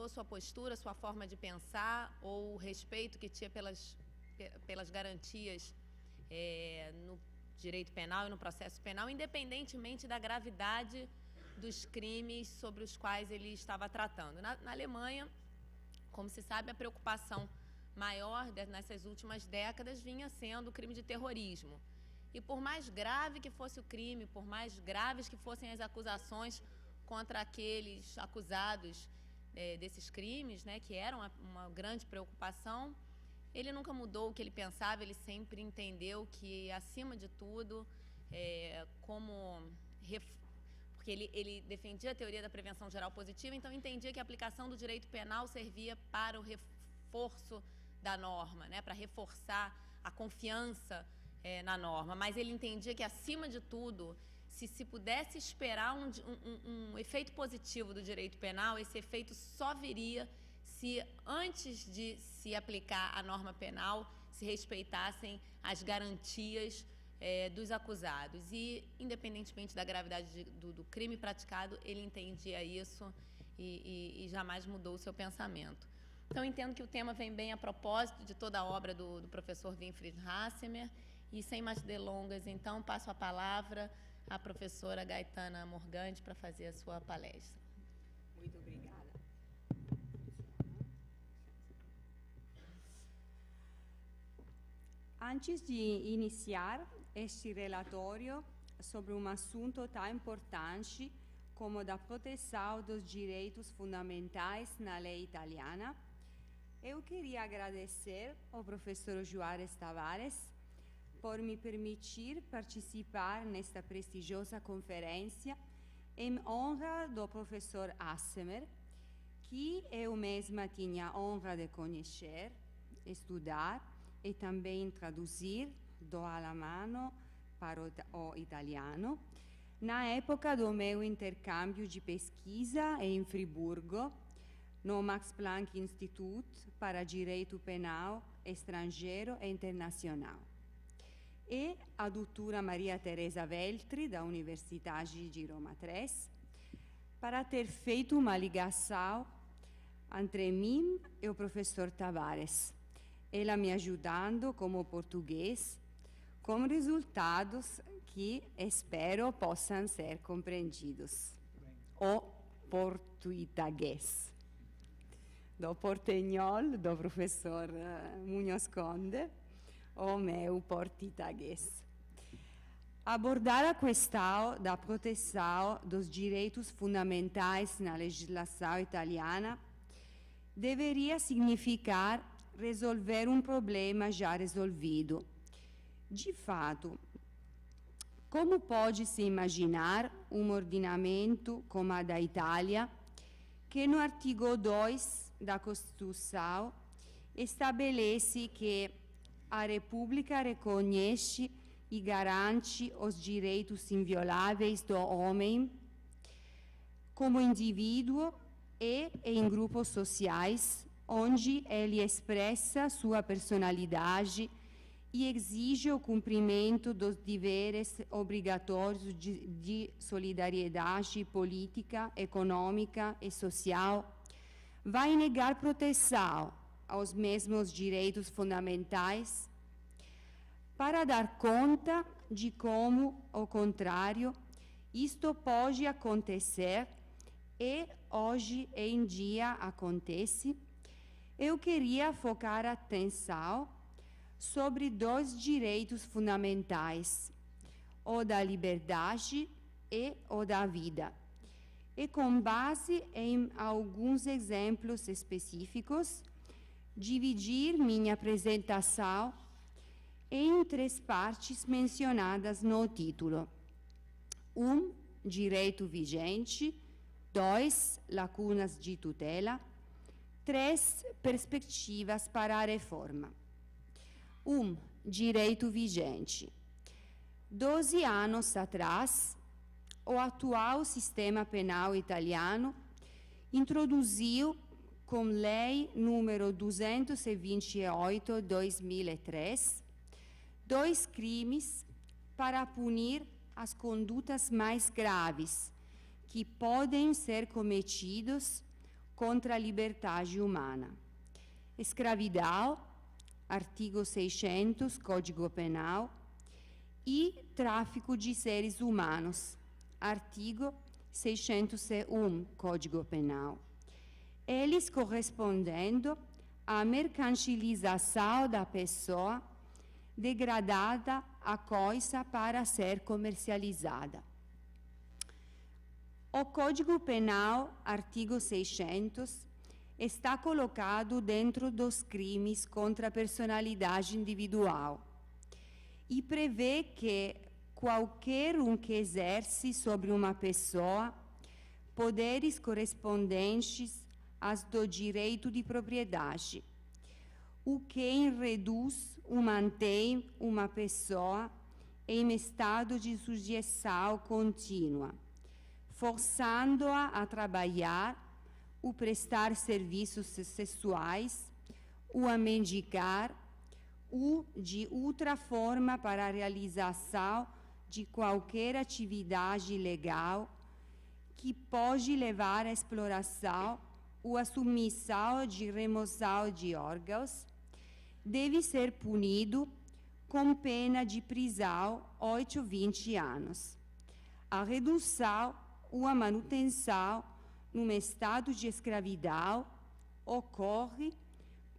mudou sua postura, sua forma de pensar ou o respeito que tinha pelas garantias no direito penal e no processo penal, independentemente da gravidade dos crimes sobre os quais ele estava tratando? Na Alemanha, como se sabe, a preocupação maior nessas últimas décadas vinha sendo o crime de terrorismo. E por mais grave que fosse o crime, por mais graves que fossem as acusações contra aqueles acusados desses crimes, né, que eram uma grande preocupação, ele nunca mudou o que ele pensava, ele sempre entendeu que, acima de tudo, porque ele defendia a teoria da prevenção geral positiva, então entendia que a aplicação do direito penal servia para o reforço da norma, né, para reforçar a confiança na norma, mas ele entendia que, acima de tudo, se pudesse esperar um efeito positivo do direito penal, esse efeito só viria se, antes de se aplicar a norma penal, se respeitassem as garantias dos acusados. E, independentemente da gravidade do crime praticado, ele entendia isso e jamais mudou o seu pensamento. Então, entendo que o tema vem bem a propósito de toda a obra do professor Winfried Hassemer. E, sem mais delongas, então, passo a palavra à professora Gaetana Morgante para fazer a sua palestra. Muito obrigada. Antes de iniciar este relatório sobre um assunto tão importante como a proteção dos direitos fundamentais na lei italiana, eu queria agradecer ao professor Juarez Tavares por me permitir participar nesta prestigiosa conferência em honra do professor Hassemer, que eu mesma tinha a honra de conhecer, estudar e também traduzir do alemão para o italiano, na época do meu intercâmbio de pesquisa em Friburgo, no Max Planck Institute para Direito Penal Estrangeiro e Internacional. E a doutora Maria Teresa Veltri, da Universidade de Roma III, para ter feito uma ligação entre mim e o professor Tavares, ela me ajudando como português, com resultados que espero possam ser compreendidos. O português, do portenhol do professor Munhoz Conde, o meu português. Abordar a questão da proteção dos direitos fundamentais na legislação italiana deveria significar resolver um problema já resolvido. De fato, como pode-se imaginar um ordinamento como a da Itália, que no artigo 2 da Constituição estabelece que a República reconhece e garante os direitos invioláveis do homem como indivíduo e em grupos sociais, onde ele expressa sua personalidade e exige o cumprimento dos deveres obrigatórios de solidariedade política, econômica e social, vai negar proteção aos mesmos direitos fundamentais, para dar conta de como, ao contrário, isto pode acontecer e hoje em dia acontece, eu queria focar a atenção sobre dois direitos fundamentais, o da liberdade e o da vida, e com base em alguns exemplos específicos, dividir minha apresentação em 3 partes mencionadas no título. 1, direito vigente. 2, lacunas de tutela. 3, perspectivas para a reforma. 1, direito vigente. 12 anos atrás, o atual sistema penal italiano introduziu, com lei número 228/2003, 2 crimes para punir as condutas mais graves que podem ser cometidos contra a liberdade humana. Escravidão, artigo 600, Código Penal, e tráfico de seres humanos, artigo 601, Código Penal. Eles correspondendo à mercantilização da pessoa degradada a coisa para ser comercializada. O Código Penal, artigo 600, está colocado dentro dos crimes contra a personalidade individual e prevê que qualquer um que exerce sobre uma pessoa poderes correspondentes aos do direito de propriedade, o que reduz ou mantém uma pessoa em estado de sujeição contínua, forçando-a a trabalhar, o prestar serviços sexuais, o a mendigar, ou de outra forma para a realização de qualquer atividade ilegal que pode levar à exploração ou à submissão de remoção de órgãos, deve ser punido com pena de prisão 8 a 20 anos. A redução ou a manutenção num estado de escravidão ocorre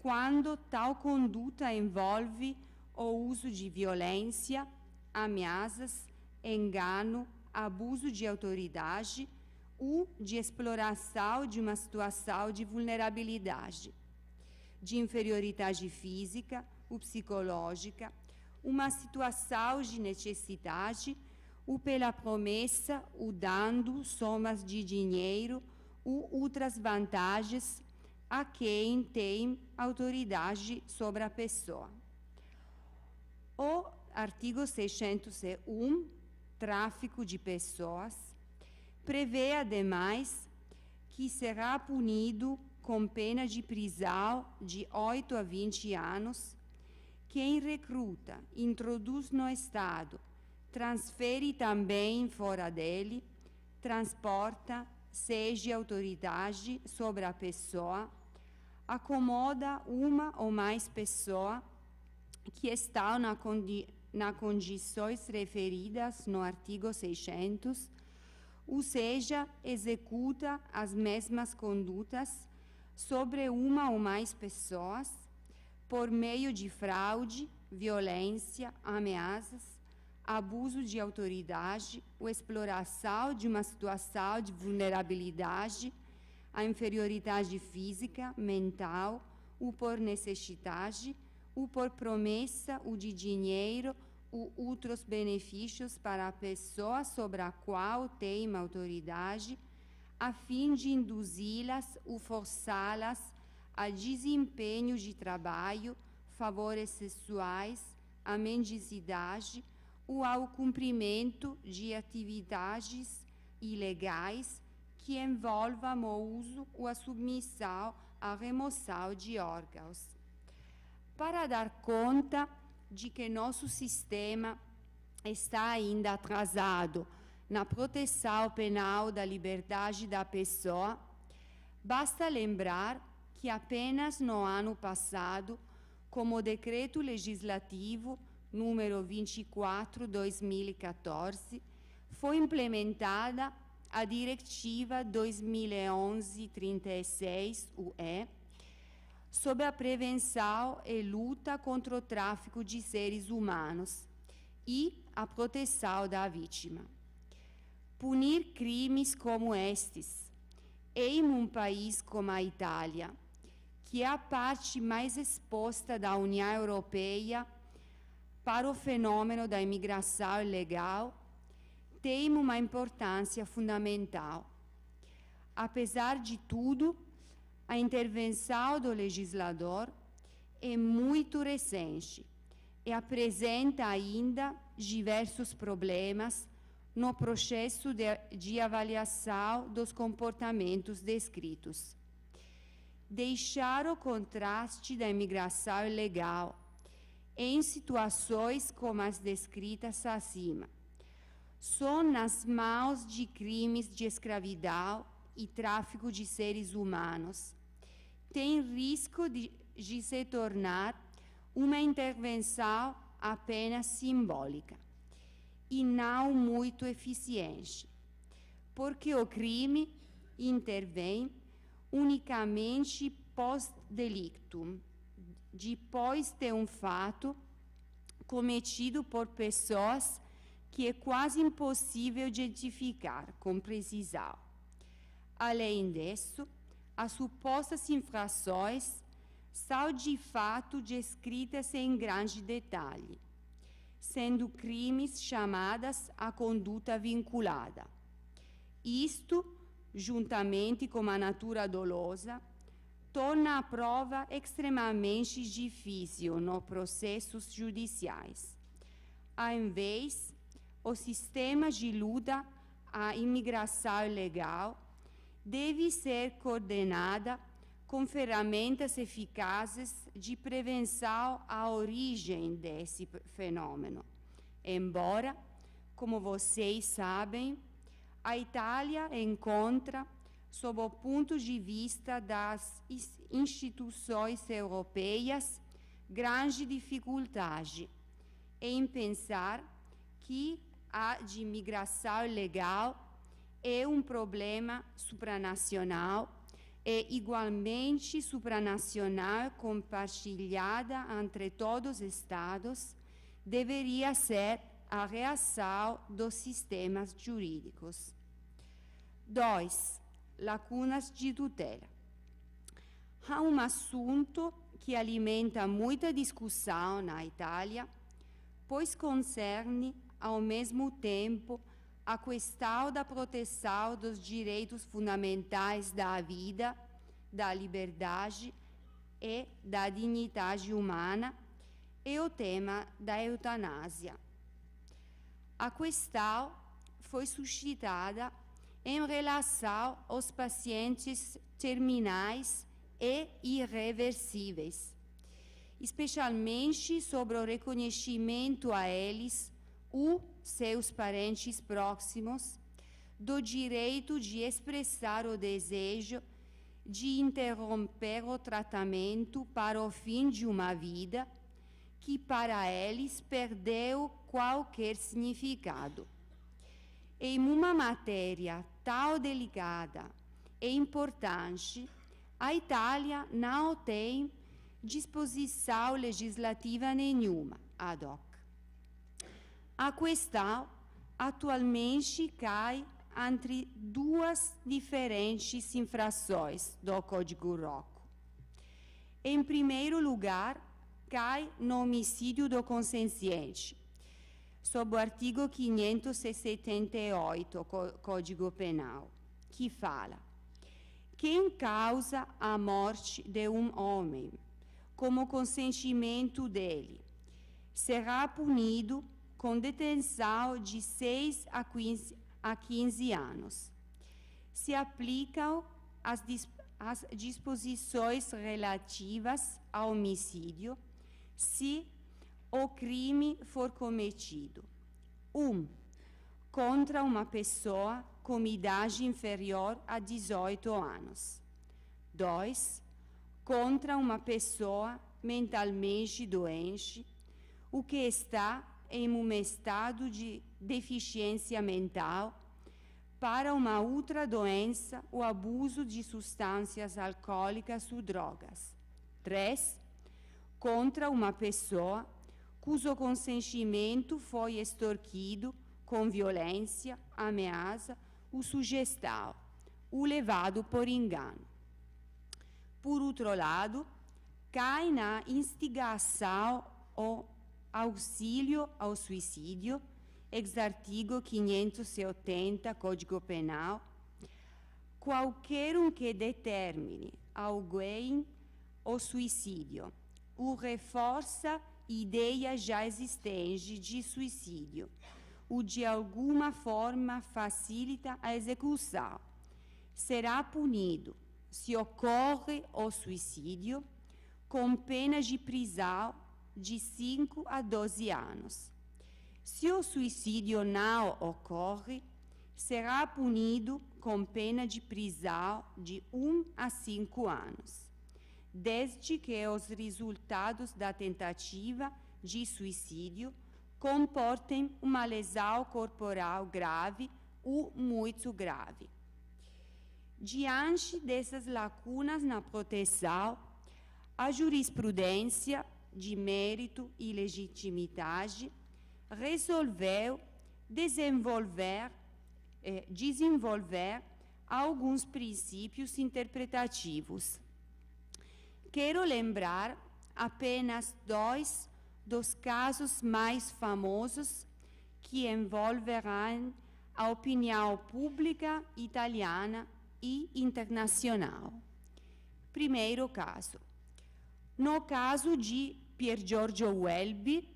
quando tal conduta envolve o uso de violência, ameaças, engano, abuso de autoridade ou de exploração de uma situação de vulnerabilidade, de inferioridade física ou psicológica, uma situação de necessidade ou pela promessa ou dando somas de dinheiro ou outras vantagens a quem tem autoridade sobre a pessoa. O artigo 601, tráfico de pessoas, prevê, ademais, que será punido com pena de prisão de 8 a 20 anos quem recruta, introduz no Estado, transfere também fora dele, transporta, seja autoridade sobre a pessoa, acomoda uma ou mais pessoas que estão nas condições referidas no artigo 600, ou seja, executa as mesmas condutas sobre uma ou mais pessoas por meio de fraude, violência, ameaças, abuso de autoridade ou exploração de uma situação de vulnerabilidade, a inferioridade física, mental, ou por necessidade, ou por promessa ou de dinheiro ou outros benefícios para a pessoa sobre a qual tem autoridade, a fim de induzi-las ou forçá-las a desempenho de trabalho, favores sexuais, a mendicidade ou ao cumprimento de atividades ilegais que envolvam o uso ou a submissão à remoção de órgãos. Para dar conta de que nosso sistema está ainda atrasado na proteção penal da liberdade da pessoa, basta lembrar que apenas no ano passado, como o Decreto Legislativo número 24/2014, foi implementada a Diretiva 2011/36/UE sobre a prevenção e luta contra o tráfico de seres humanos e a proteção da vítima. Punir crimes como estes em um país como a Itália, que é a parte mais exposta da União Europeia para o fenômeno da imigração ilegal, tem uma importância fundamental. Apesar de tudo, a intervenção do legislador é muito recente e apresenta ainda diversos problemas no processo de avaliação dos comportamentos descritos. Deixar o contraste da imigração ilegal em situações como as descritas acima só nas mãos de crimes de escravidão e tráfico de seres humanos, tem risco de se tornar uma intervenção apenas simbólica e não muito eficiente, porque o crime intervém unicamente post-delictum, depois de um fato cometido por pessoas que é quase impossível identificar com precisão. Além disso, as supostas infrações são de fato descritas em grande detalhe, sendo crimes chamadas a conduta vinculada. Isto, juntamente com a natura dolosa, torna a prova extremamente difícil nos processos judiciais. Ao invés, o sistema de luta à imigração ilegal deve ser coordenada com ferramentas eficazes de prevenção à origem desse fenômeno. Embora, como vocês sabem, a Itália encontra, sob o ponto de vista das instituições europeias, grande dificuldade em pensar que a de imigração ilegal é um problema supranacional e igualmente supranacional compartilhada entre todos os Estados, deveria ser a reação dos sistemas jurídicos. 2. Lacunas de tutela. Há um assunto que alimenta muita discussão na Itália, pois concerne, ao mesmo tempo, a questão da proteção dos direitos fundamentais da vida, da liberdade e da dignidade humana, e o tema da eutanásia. A questão foi suscitada em relação aos pacientes terminais e irreversíveis, especialmente sobre o reconhecimento a eles ou seus parentes próximos do direito de expressar o desejo de interromper o tratamento para o fim de uma vida que para eles perdeu qualquer significado. Em uma matéria tão delicada e importante, a Itália não tem disposição legislativa nenhuma ad hoc. A questão atualmente cai entre duas diferentes infrações do Código Rocco. Em primeiro lugar, cai no homicídio do consciente, sob o artigo 578 do Código Penal, que fala: quem causa a morte de um homem como consentimento dele será punido com detenção de 6 a 15 anos. Se aplicam as disposições relativas ao homicídio se o crime for cometido: 1. Contra uma pessoa com idade inferior a 18 anos. 2. Contra uma pessoa mentalmente doente, o que está em um estado de deficiência mental para uma outra doença ou abuso de substâncias alcoólicas ou drogas. 3. Contra uma pessoa cujo consentimento foi extorquido com violência, ameaça ou sugestão, ou levado por engano. Por outro lado, cai na instigação ou auxílio ao suicídio, ex-artigo 580 Código Penal, qualquer um que determine alguém o suicídio ou reforça ideia já existente de suicídio ou de alguma forma facilita a execução, será punido, se ocorre o suicídio, com pena de prisão de 5 a 12 anos. Se o suicídio não ocorre, será punido com pena de prisão de 1 a 5 anos, desde que os resultados da tentativa de suicídio comportem uma lesão corporal grave ou muito grave. Diante dessas lacunas na proteção, a jurisprudência de mérito e legitimidade resolveu desenvolver alguns princípios interpretativos. Quero lembrar apenas 2 dos casos mais famosos que envolverão a opinião pública italiana e internacional. Primeiro caso. No caso de Pier Giorgio Welby,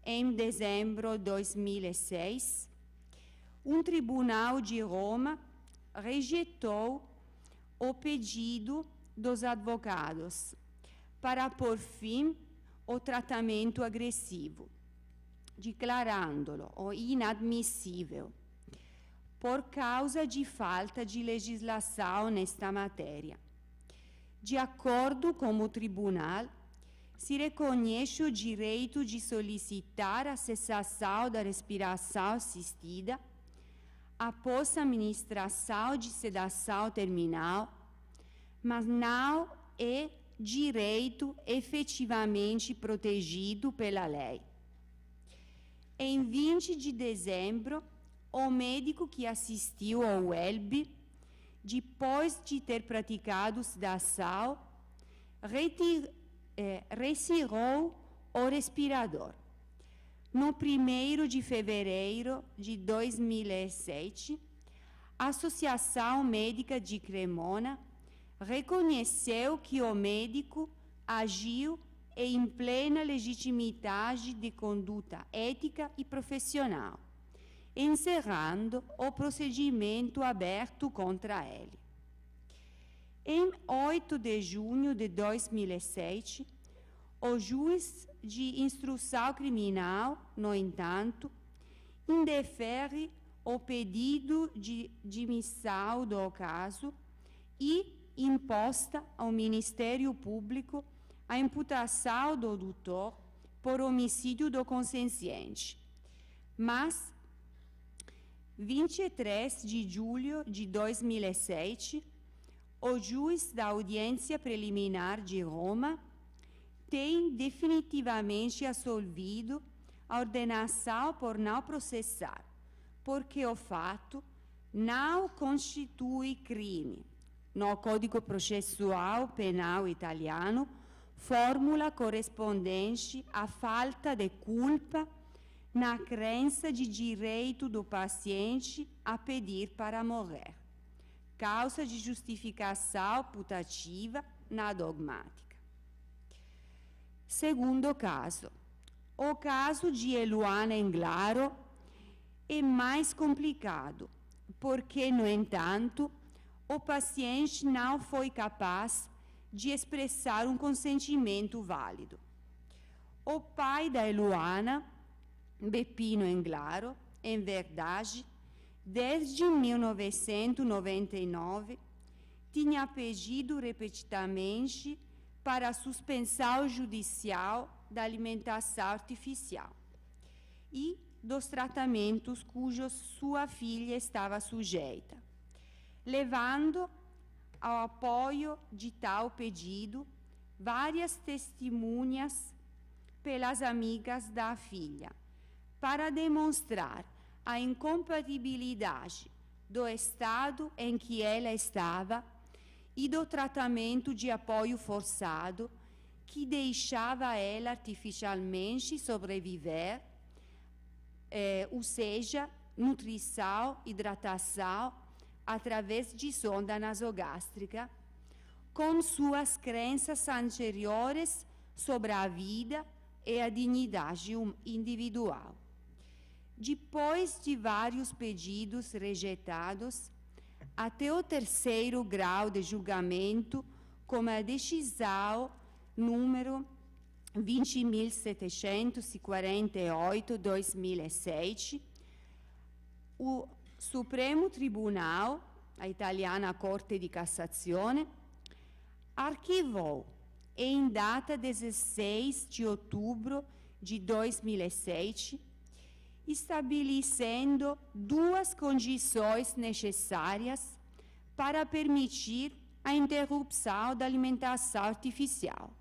em dezembro de 2006, um tribunal de Roma rejeitou o pedido dos advogados para pôr fim ao tratamento agressivo, declarando-lo inadmissível por causa de falta de legislação nesta matéria. De acordo com o tribunal, se reconhece o direito de solicitar a cessação da respiração assistida após a administração de sedação terminal, mas não é direito efetivamente protegido pela lei. Em 20 de dezembro, o médico que assistiu ao Welby, depois de ter praticado sedação, retirou o respirador. No 1º de fevereiro de 2007, a Associação Médica de Cremona reconheceu que o médico agiu em plena legitimidade de conduta ética e profissional, encerrando o procedimento aberto contra ele. Em 8 de junho de 2007, o juiz de instrução criminal, no entanto, indefere o pedido de dimissão do caso e imposta ao Ministério Público a imputação do doutor por homicídio do consciente. Mas, 23 de julho de 2007, o juiz da audiência preliminar de Roma tem definitivamente absolvido a ordenação por não processar, porque o fato não constitui crime. No Código Processual Penal italiano, fórmula correspondente à falta de culpa na crença de direito do paciente a pedir para morrer, causa de justificação putativa na dogmática. Segundo caso, o caso de Eluana Englaro é mais complicado, porque, no entanto, o paciente não foi capaz de expressar um consentimento válido. O pai da Eluana, Beppino Englaro, em verdade, desde 1999, tinha pedido repetidamente para a suspensão judicial da alimentação artificial e dos tratamentos cujos sua filha estava sujeita, levando ao apoio de tal pedido várias testemunhas pelas amigas da filha, para demonstrar a incompatibilidade do estado em que ela estava e do tratamento de apoio forçado que deixava ela artificialmente sobreviver, ou seja, nutrição, hidratação, através de sonda nasogástrica, com suas crenças anteriores sobre a vida e a dignidade individual. Depois de vários pedidos rejeitados, até o 3º grau de julgamento, como a decisão número 20.748/2007, o Supremo Tribunal a italiana Corte di Cassazione, arquivou em data 16 de outubro de 2007, estabelecendo duas condições necessárias para permitir a interrupção da alimentação artificial.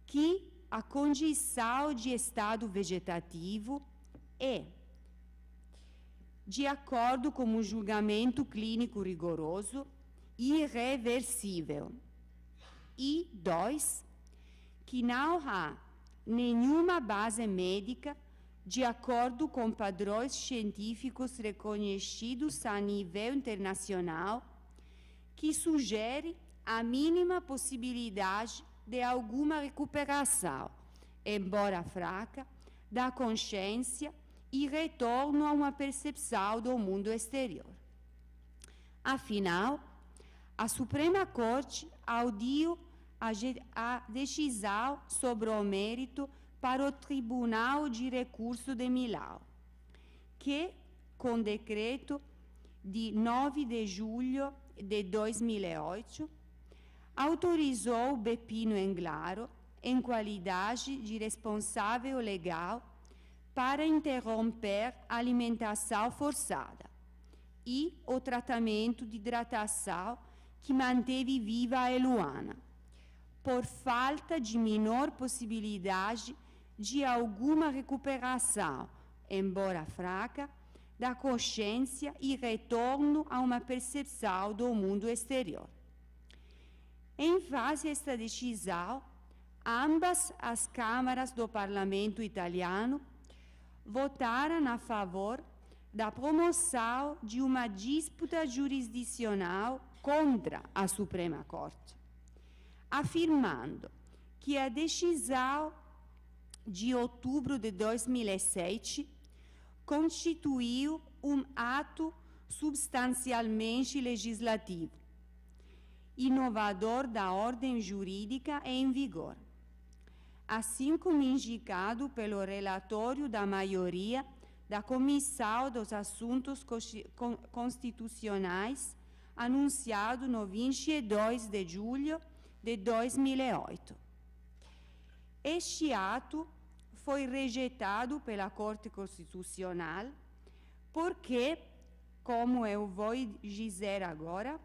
Que a condição de estado vegetativo é, de acordo com o julgamento clínico rigoroso, irreversível. E 2, que não há nenhuma base médica, de acordo com padrões científicos reconhecidos a nível internacional, que sugere a mínima possibilidade de alguma recuperação, embora fraca, da consciência e retorno a uma percepção do mundo exterior. Afinal, a Suprema Corte audiu a decisão sobre o mérito para o Tribunal de Recurso de Milão, que, com decreto de 9 de julho de 2008, autorizou Beppino Englaro, em qualidade de responsável legal, para interromper a alimentação forçada e o tratamento de hidratação que manteve viva a Eluana, por falta de menor possibilidade de alguma recuperação, embora fraca, da consciência e retorno a uma percepção do mundo exterior. Em face a esta decisão, ambas as câmaras do Parlamento italiano votaram a favor da promoção de uma disputa jurisdicional contra a Suprema Corte, afirmando que a decisão de outubro de 2007 constituiu um ato substancialmente legislativo, inovador da ordem jurídica em vigor, assim como indicado pelo relatório da maioria da Comissão dos Assuntos Constitucionais, anunciado no 22 de julho de 2008. Este ato foi rejeitado pela Corte Constitucional porque, como eu vou dizer agora,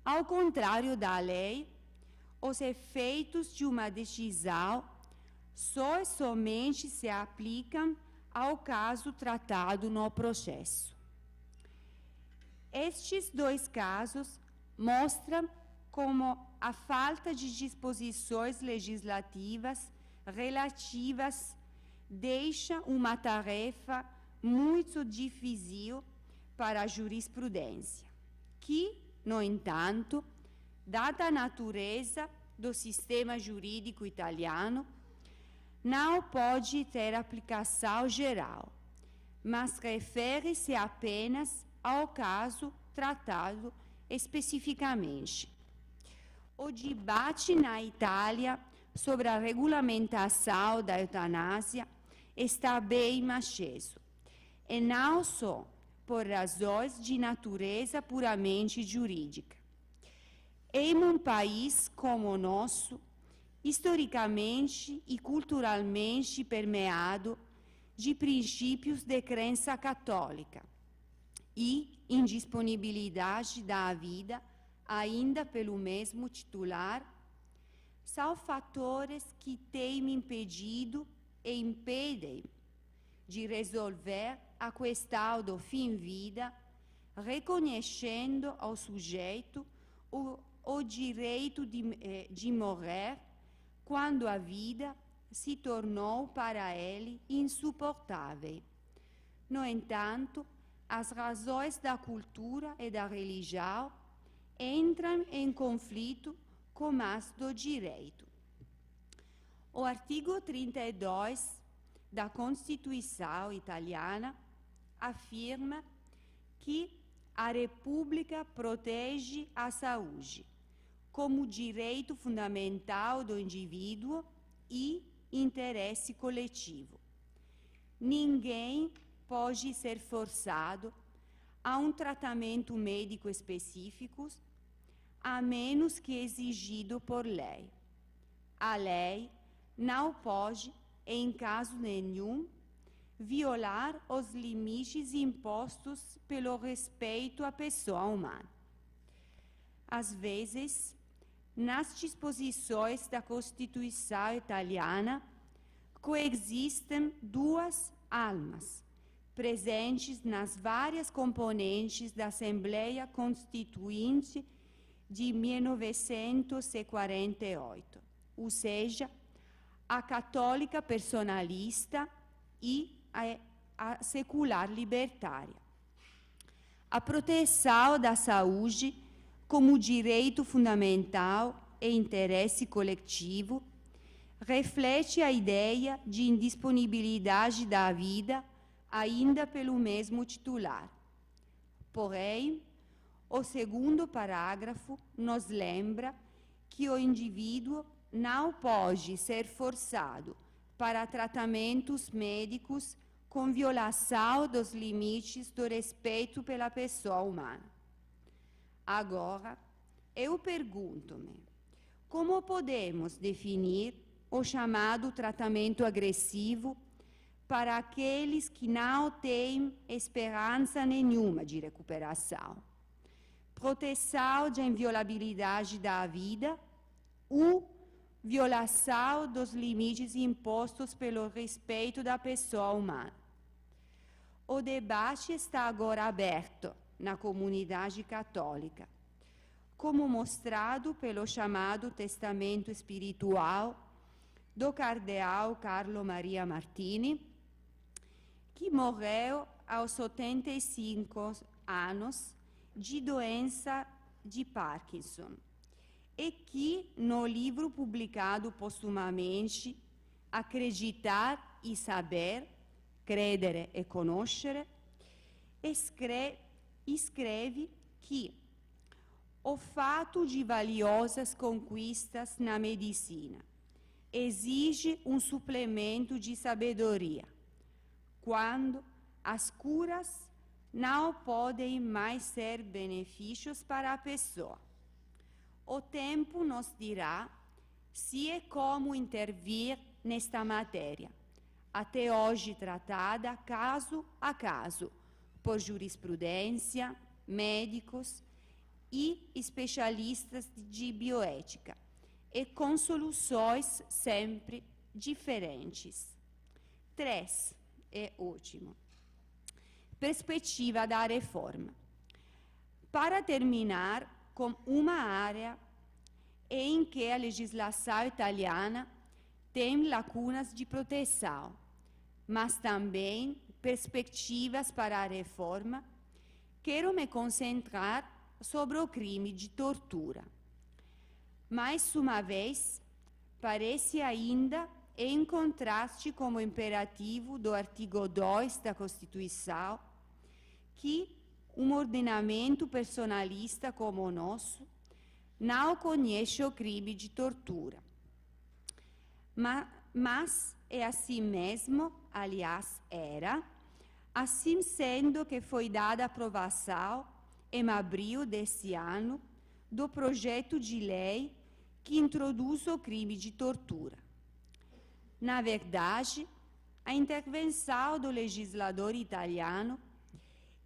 ao contrário da lei, os efeitos de uma decisão só e somente se aplicam ao caso tratado no processo. Estes dois casos mostram como a falta de disposições legislativas relativas deixa uma tarefa muito difícil para a jurisprudência, que, no entanto, dada a natureza do sistema jurídico italiano, não pode ter aplicação geral, mas refere-se apenas ao caso tratado especificamente. O debate na Itália sobre a regulamentação da eutanásia está bem aceso, e não só por razões de natureza puramente jurídica. Em um país como o nosso, historicamente e culturalmente permeado de princípios de crença católica e indisponibilidade da vida, ainda pelo mesmo titular, são fatores que têm me impedido e impedem de resolver a questão do fim-vida, reconhecendo ao sujeito o direito de morrer quando a vida se tornou para ele insuportável. No entanto, as razões da cultura e da religião entram em conflito com as do direito. O artigo 32 da Constituição italiana afirma que a República protege a saúde como direito fundamental do indivíduo e interesse coletivo. Ninguém pode ser forçado a um tratamento médico específico, a menos que exigido por lei. A lei não pode, em caso nenhum, violar os limites impostos pelo respeito à pessoa humana. Às vezes, nas disposições da Constituição italiana, coexistem duas almas, presentes nas várias componentes da Assembleia Constituinte de 1948, ou seja, a católica personalista e a secular libertária. A proteção da saúde como direito fundamental e interesse coletivo reflete a ideia de indisponibilidade da vida ainda pelo mesmo titular. Porém, o segundo parágrafo nos lembra que o indivíduo não pode ser forçado para tratamentos médicos com violação dos limites do respeito pela pessoa humana. Agora, eu pergunto-me, como podemos definir o chamado tratamento agressivo para aqueles que não têm esperança nenhuma de recuperação? Proteção da inviolabilidade da vida ou violação dos limites impostos pelo respeito da pessoa humana? O debate está agora aberto na comunidade católica, como mostrado pelo chamado testamento espiritual do cardeal Carlo Maria Martini, que morreu aos 75 anos de doença de Parkinson, e que, no livro publicado postumamente, Acreditar e Saber, Credere e Conoscere, escreve que o fato de valiosas conquistas na medicina exige um suplemento de sabedoria, quando as curas não podem mais ser benefícios para a pessoa. O tempo nos dirá se e como intervir nesta matéria, até hoje tratada caso a caso, por jurisprudência, médicos e especialistas de bioética, e com soluções sempre diferentes. 3, e último. Perspectiva da reforma. Para terminar com uma área em que a legislação italiana tem lacunas de proteção, mas também perspectivas para a reforma, quero me concentrar sobre o crime de tortura. Mais uma vez, parece ainda em contraste com o imperativo do artigo 2 da Constituição, que um ordenamento personalista como o nosso não conhece o crime de tortura. Mas é assim mesmo, aliás, era, assim sendo que foi dada aprovação, em abril desse ano, do projeto de lei que introduz o crime de tortura. Na verdade, a intervenção do legislador italiano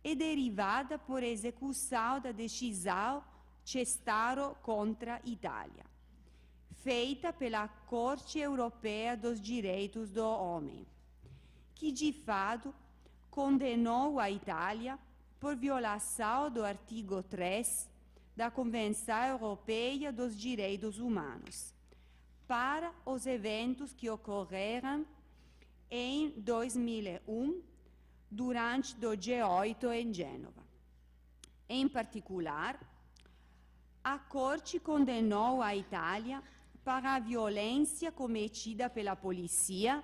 é derivada por execução da decisão Cestaro contra Itália, feita pela Corte Europeia dos Direitos do Homem, que de fato condenou a Itália por violação do artigo 3 da Convenção Europeia dos Direitos Humanos, para os eventos que ocorreram em 2001, durante o G8 em Gênova. Em particular, a Corte condenou a Itália para a violência cometida pela polícia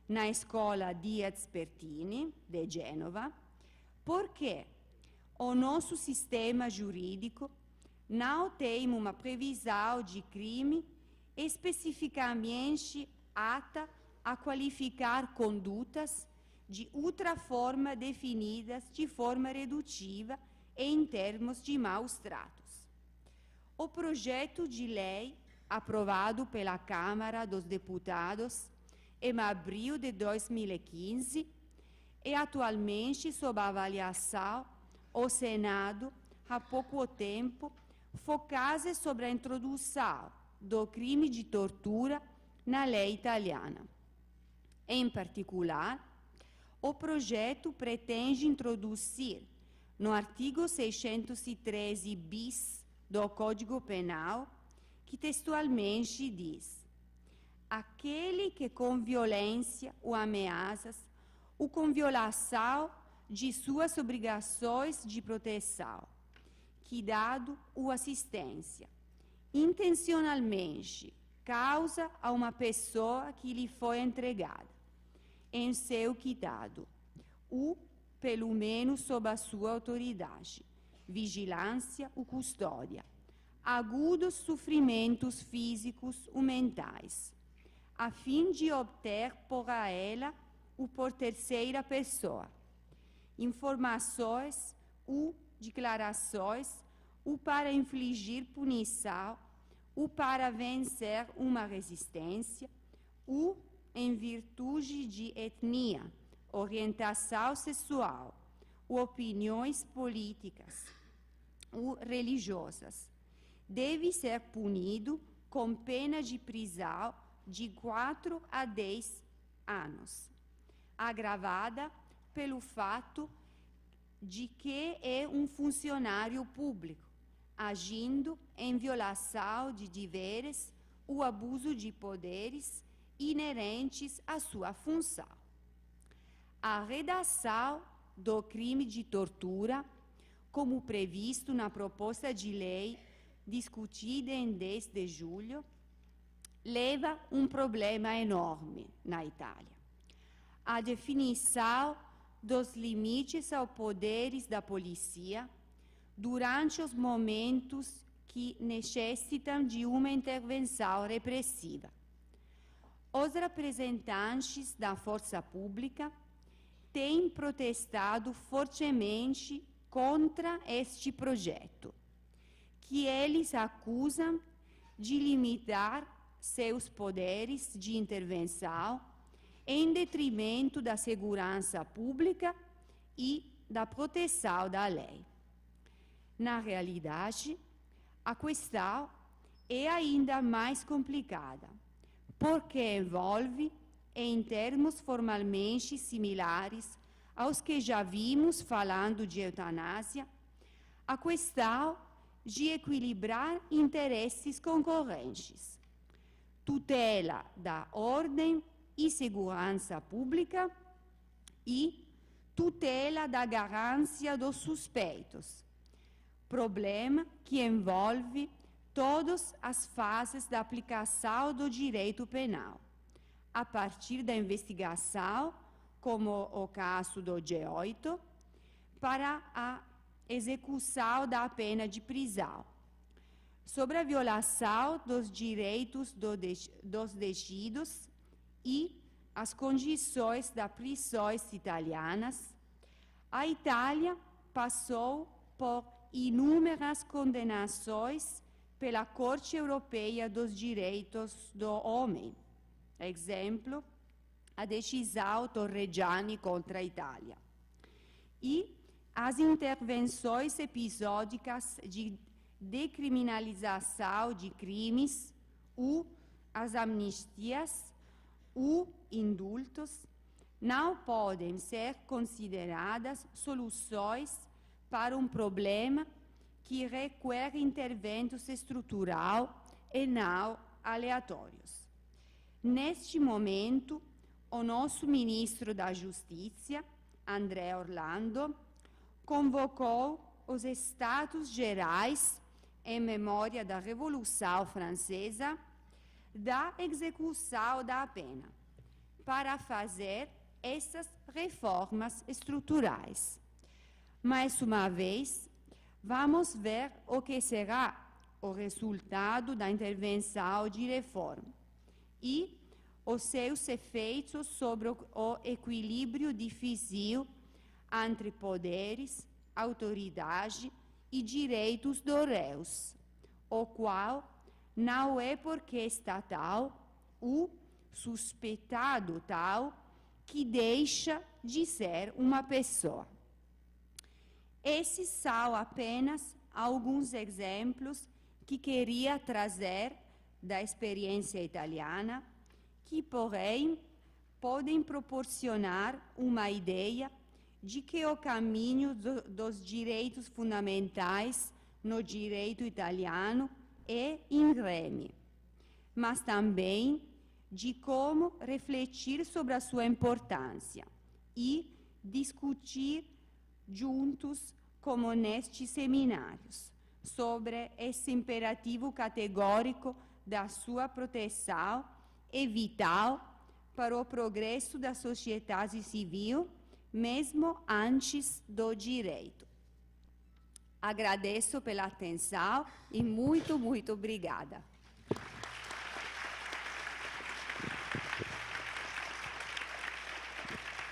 na escola Diaz Pertini, de Gênova, porque o nosso sistema jurídico não tem uma previsão de crime especificamente apta a qualificar condutas de outra forma definidas de forma redutiva e em termos de maus tratos. O projeto de lei, aprovado pela Câmara dos Deputados em abril de 2015, é atualmente sob avaliação ao Senado há pouco tempo, focada sobre a introdução do crime de tortura na lei italiana. Em particular, o projeto pretende introduzir no artigo 613 bis do Código Penal, que textualmente diz: aquele que com violência ou ameaças ou com violação de suas obrigações de proteção, cuidado ou assistência, intencionalmente causa a uma pessoa que lhe foi entregada em seu cuidado, ou pelo menos sob a sua autoridade, vigilância ou custódia, agudos sofrimentos físicos ou mentais, a fim de obter por ela ou por terceira pessoa informações ou declarações, ou para infligir punição, ou para vencer uma resistência, ou em virtude de etnia, orientação sexual, ou opiniões políticas ou religiosas, deve ser punido com pena de prisão de 4 a 10 anos, agravada pelo fato de que é um funcionário público, agindo em violação de deveres ou abuso de poderes inerentes à sua função. A redação do crime de tortura, como previsto na proposta de lei discutida em 10 de julho, leva um problema enorme na Itália. A definição dos limites aos poderes da polícia durante os momentos que necessitam de uma intervenção repressiva. Os representantes da força pública têm protestado fortemente contra este projeto, que eles acusam de limitar seus poderes de intervenção em detrimento da segurança pública e da proteção da lei. Na realidade, a questão é ainda mais complicada, porque envolve, em termos formalmente similares aos que já vimos falando de eutanásia, a questão de equilibrar interesses concorrentes, tutela da ordem e segurança pública e tutela da garantía dos suspeitos, problema que envolve todas as fases da aplicação do direito penal, a partir da investigação, como o caso do G8, para a execução da pena de prisão, sobre a violação dos direitos dos detidos e as condições das prisões italianas. A Itália passou por inúmeras condenações pela Corte Europeia dos Direitos do Homem. Exemplo, a decisão Torreggiani contra a Itália. E as intervenções episódicas de decriminalização de crimes, ou as amnistias, ou indultos, não podem ser consideradas soluções para um problema que requer interventos estrutural e não aleatórios. Neste momento, o nosso ministro da Justiça, André Orlando, convocou os Estados Gerais em memória da Revolução Francesa da execução da pena, para fazer essas reformas estruturais. Mais uma vez, vamos ver o que será o resultado da intervenção de reforma e os seus efeitos sobre o equilíbrio difícil entre poderes, autoridade e direitos dos réus, o qual não é porque estatal ou suspeitado tal que deixa de ser uma pessoa. Esses são apenas alguns exemplos que queria trazer da experiência italiana, que, porém, podem proporcionar uma ideia de que o caminho dos direitos fundamentais no direito italiano é íngreme, mas também de como refletir sobre a sua importância e discutir juntos, como nestes seminários, sobre esse imperativo categórico da sua proteção é vital para o progresso da sociedade civil, mesmo antes do direito. Agradeço pela atenção e muito obrigada.